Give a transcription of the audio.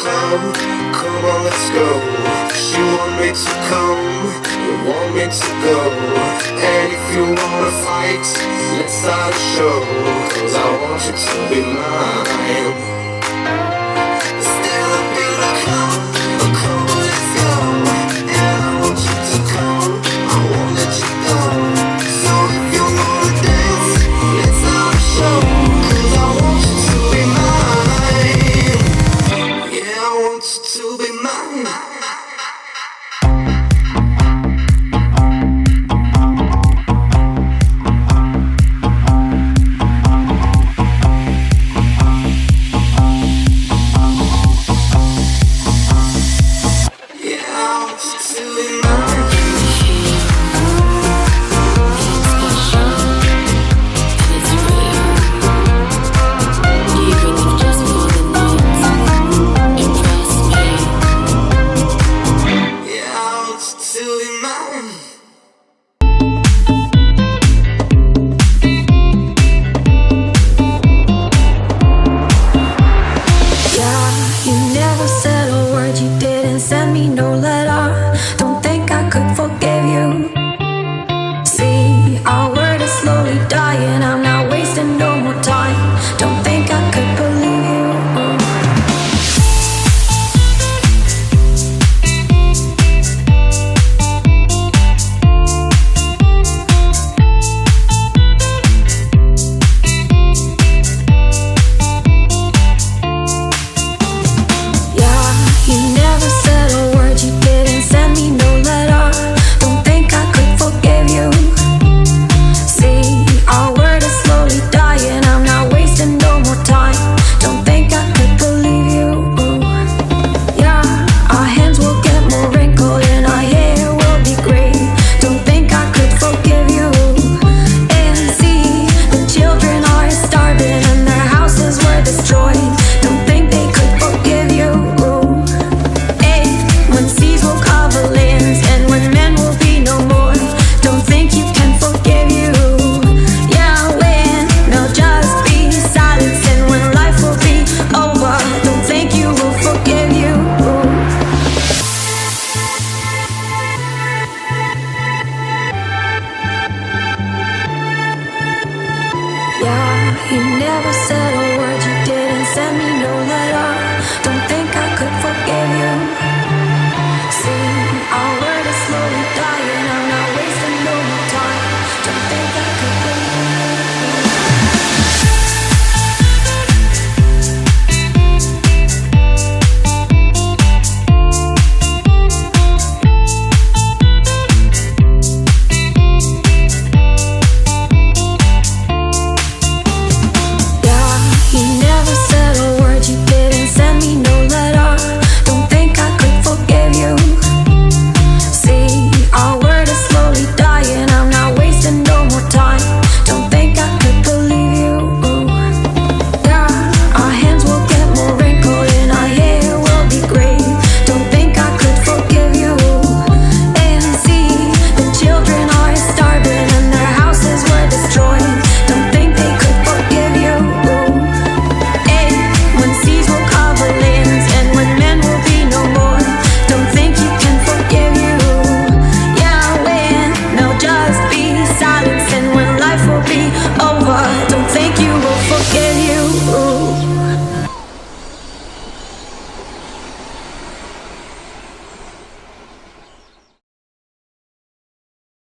clown. Come on, let's go. She want me to come, you want me to go. And if you wanna fight, let's start a show. Cause I want you to be mine. Still a beautiful, come on, let's go. And I want you to come, I won't let you go. So if you wanna dance, let's start a show. Cause I want you to be mine. Yeah, I want you to be mine. You never said a word, you didn't send me no letter.